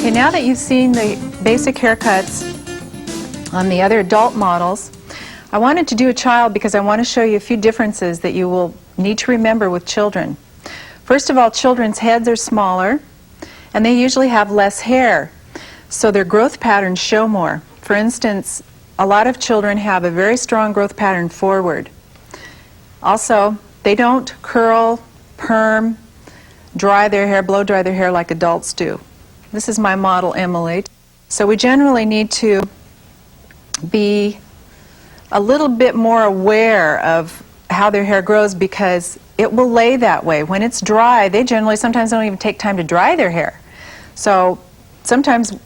Okay, now that you've seen the basic haircuts on the other adult models, I wanted to do a child because I want to show you a few differences that you will need to remember with children. First of all, children's heads are smaller and they usually have less hair, so their growth patterns show more. For instance, a lot of children have a very strong growth pattern forward. Also, they don't curl, perm, dry their hair, blow dry their hair like adults do. This is my model, Emily. So we generally need to be a little bit more aware of how their hair grows because it will lay that way. When it's dry, they generally sometimes don't even take time to dry their hair. So sometimes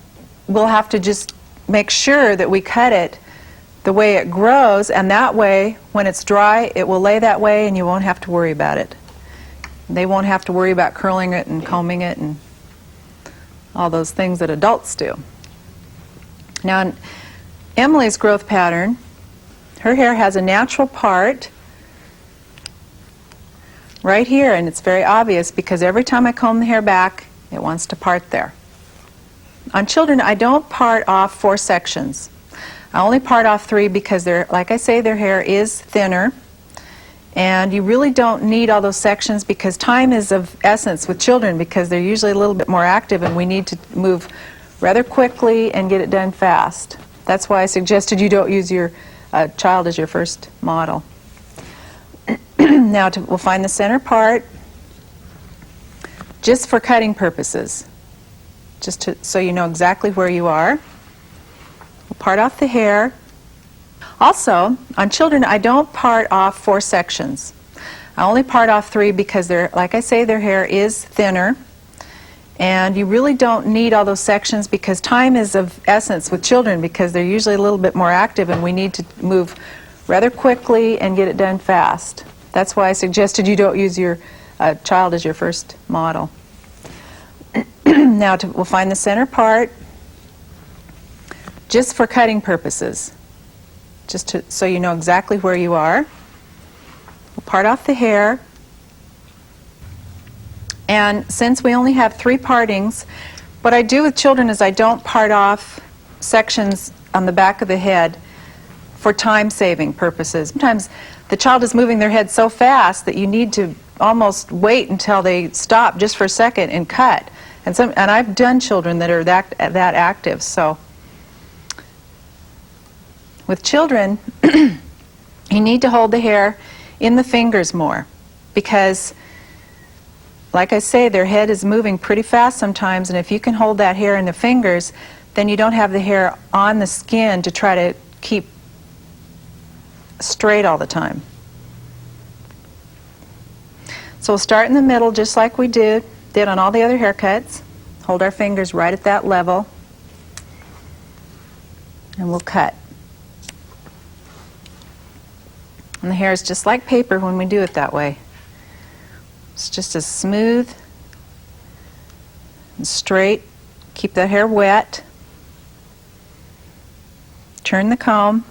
we'll have to just make sure that we cut it the way it grows, and that way, when it's dry, it will lay that way and you won't have to worry about it. They won't have to worry about curling it and combing it and all those things that adults do. Now, in Emily's growth pattern, her hair has a natural part right here, and it's very obvious because every time I comb the hair back, it wants to part there. On children, I don't part off 4 sections. I only part off 3 because they're, like I say, their hair is thinner. And you really don't need all those sections because time is of essence with children because they're usually a little bit more active and we need to move rather quickly and get it done fast. That's why I suggested you don't use your child as your first model. Now we'll find the center part just for cutting purposes, so you know exactly where you are. We'll part off the hair. Also, on children, I don't part off 4 sections. I only part off 3 because they're, like I say, their hair is thinner. And you really don't need all those sections because time is of essence with children because they're usually a little bit more active and we need to move rather quickly and get it done fast. That's why I suggested you don't use your child as your first model. Now we'll find the center part just for cutting purposes. So you know exactly where you are. We'll part off the hair. And since we only have 3 partings, what I do with children is I don't part off sections on the back of the head for time-saving purposes. Sometimes the child is moving their head so fast that you need to almost wait until they stop just for a second and cut. And I've done children that are that active. So with children, you need to hold the hair in the fingers more because, like I say, their head is moving pretty fast sometimes, and if you can hold that hair in the fingers, then you don't have the hair on the skin to try to keep straight all the time. So we'll start in the middle just like we did on all the other haircuts. Hold our fingers right at that level, and we'll cut. And the hair is just like paper when we do it that way. It's just as smooth and straight. Keep the hair wet. Turn the comb.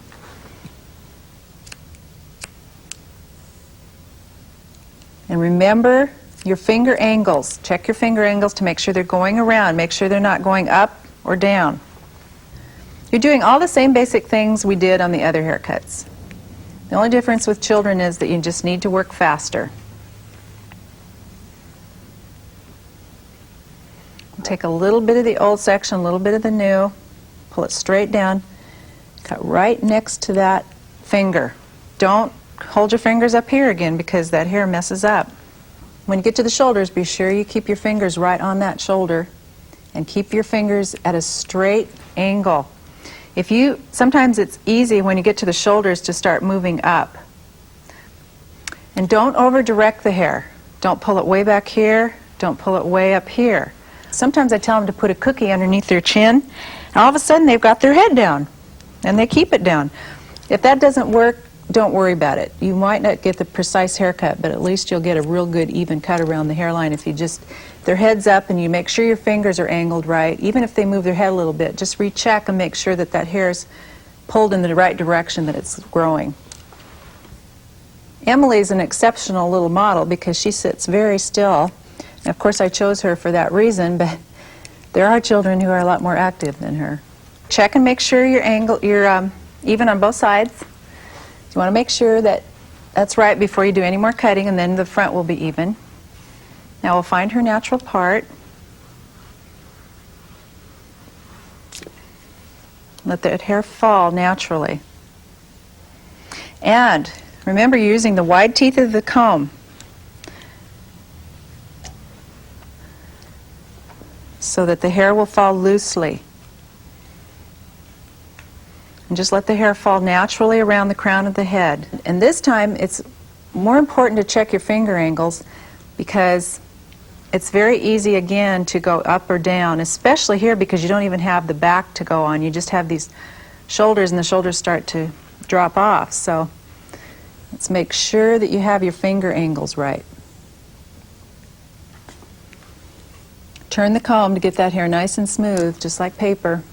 And remember your finger angles. Check your finger angles to make sure they're going around. Make sure they're not going up or down. You're doing all the same basic things we did on the other haircuts. The only difference with children is that you just need to work faster. Take a little bit of the old section, a little bit of the new, pull it straight down, cut right next to that finger. Don't hold your fingers up here again because that hair messes up. When you get to the shoulders, be sure you keep your fingers right on that shoulder and keep your fingers at a straight angle. Sometimes it's easy when you get to the shoulders to start moving up. And don't over-direct the hair. Don't pull it way back here. Don't pull it way up here. Sometimes I tell them to put a cookie underneath their chin, and all of a sudden they've got their head down, and they keep it down. If that doesn't work, don't worry about it. You might not get the precise haircut, but at least you'll get a real good even cut around the hairline if you just, their head's up and you make sure your fingers are angled right. Even if they move their head a little bit, just recheck and make sure that that hair's pulled in the right direction, that it's growing. Emily's an exceptional little model because she sits very still. And of course I chose her for that reason, but There are children who are a lot more active than her. Check and make sure you're even on both sides. You want to make sure that that's right before you do any more cutting, and then the front will be even. Now we'll find her natural part. Let that hair fall naturally. And remember, you're using the wide teeth of the comb. So that the hair will fall loosely. And just let the hair fall naturally around the crown of the head. And this time it's more important to check your finger angles, because it's very easy again to go up or down, especially here because you don't even have the back to go on. You just have these shoulders, and the shoulders start to drop off. So let's make sure that you have your finger angles right. Turn the comb to get that hair nice and smooth, just like paper.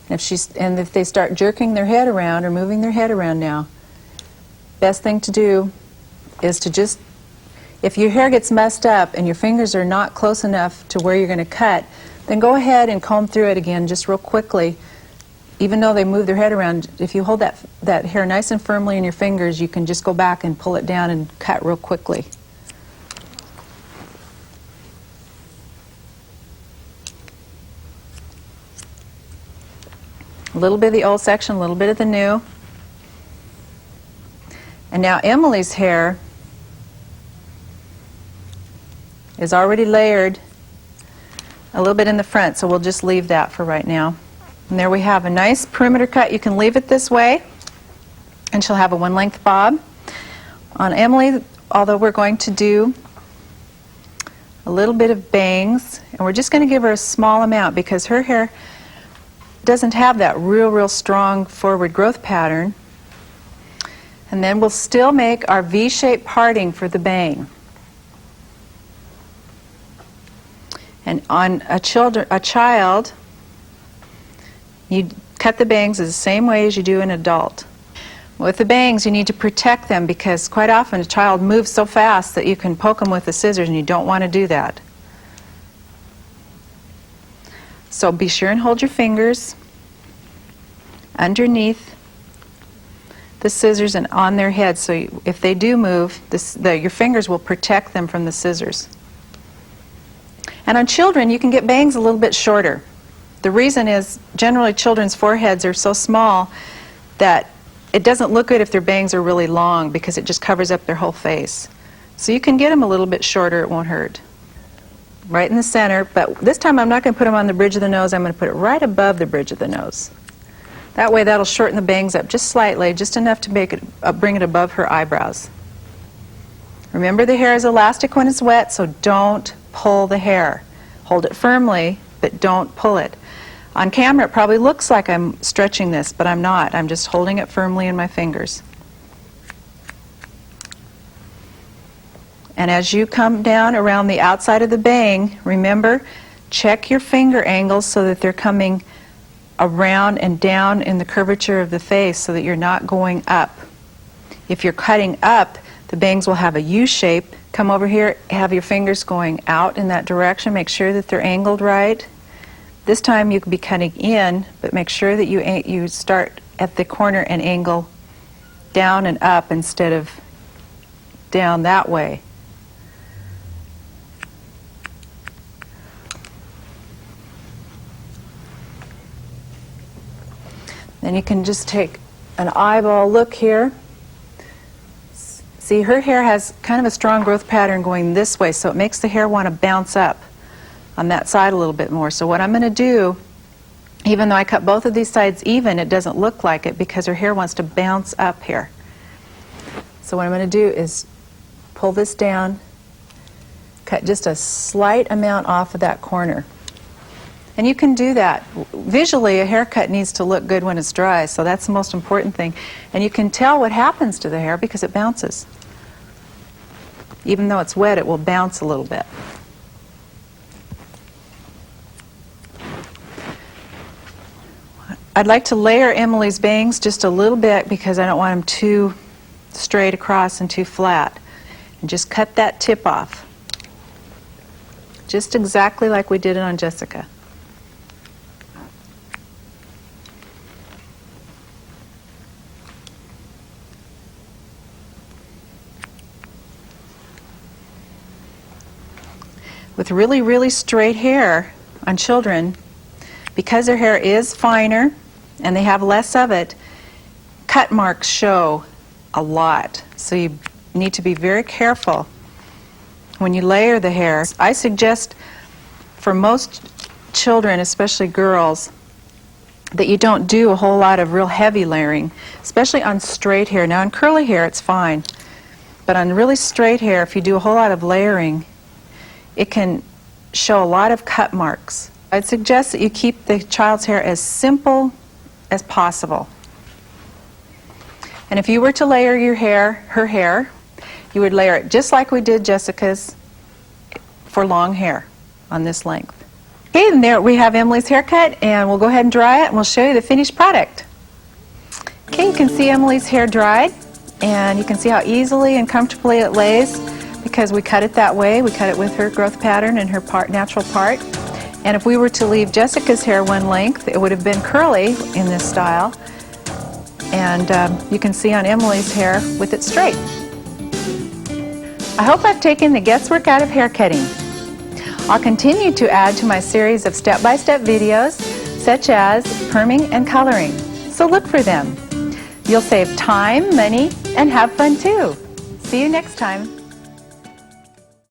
And if they start jerking their head around or moving their head around now, best thing to do is to just, if your hair gets messed up and your fingers are not close enough to where you're going to cut, then go ahead and comb through it again just real quickly. Even though they move their head around, if you hold that hair nice and firmly in your fingers, you can just go back and pull it down and cut real quickly. A little bit of the old section, a little bit of the new. And now Emily's hair is already layered a little bit in the front, so we'll just leave that for right now. And there we have a nice perimeter cut. You can leave it this way, and she'll have a one-length bob. On Emily, although we're going to do a little bit of bangs, and we're just going to give her a small amount because her hair doesn't have that real strong forward growth pattern. And then we'll still make our V-shaped parting for the bang. And on a child, you cut the bangs the same way as you do an adult. With the bangs, you need to protect them because quite often a child moves so fast that you can poke them with the scissors, and you don't want to do that. So be sure and hold your fingers underneath the scissors and on their head, so if they do move, your fingers will protect them from the scissors. And on children, you can get bangs a little bit shorter. The reason is generally children's foreheads are so small that it doesn't look good if their bangs are really long because it just covers up their whole face. So you can get them a little bit shorter, it won't hurt. Right in the center, but this time I'm not going to put them on the bridge of the nose, I'm going to put it right above the bridge of the nose. That way that'll shorten the bangs up just slightly, just enough to make it bring it above her eyebrows. Remember, the hair is elastic when it's wet, so don't pull the hair. Hold it firmly, but don't pull it. On camera it probably looks like I'm stretching this, but I'm not. I'm just holding it firmly in my fingers. And as you come down around the outside of the bang, remember, check your finger angles so that they're coming around and down in the curvature of the face so that you're not going up. If you're cutting up, the bangs will have a U shape. Come over here, have your fingers going out in that direction. Make sure that they're angled right. This time you could be cutting in, but make sure that you start at the corner and angle down and up instead of down that way. Then you can just take an eyeball look here. See, her hair has kind of a strong growth pattern going this way, so it makes the hair want to bounce up on that side a little bit more. So what I'm going to do, even though I cut both of these sides even, it doesn't look like it because her hair wants to bounce up here. So what I'm going to do is pull this down, cut just a slight amount off of that corner. And you can do that. Visually, a haircut needs to look good when it's dry, so that's the most important thing. And you can tell what happens to the hair because it bounces. Even though it's wet, it will bounce a little bit. I'd like to layer Emily's bangs just a little bit because I don't want them too straight across and too flat. And just cut that tip off. Just exactly like we did it on Jessica. with really, really straight hair on children, because their hair is finer and they have less of it, cut marks show a lot. So you need to be very careful when you layer the hair. I suggest for most children, especially girls, that you don't do a whole lot of real heavy layering, especially on straight hair. Now on curly hair it's fine, but on really straight hair, if you do a whole lot of layering, it can show a lot of cut marks. I'd suggest that you keep the child's hair as simple as possible. And if you were to layer your hair, her hair, you would layer it just like we did Jessica's for long hair on this length. Okay, and there we have Emily's haircut, and we'll go ahead and dry it and we'll show you the finished product. Okay, you can see Emily's hair dried, and you can see how easily and comfortably it lays because we cut it that way. We cut it with her growth pattern and her natural part. And if we were to leave Jessica's hair one length, it would have been curly in this style. And you can see on Emily's hair with it straight. I hope I've taken the guesswork out of hair cutting. I'll continue to add to my series of step-by-step videos, such as perming and coloring. So look for them. You'll save time, money, and have fun too. See you next time.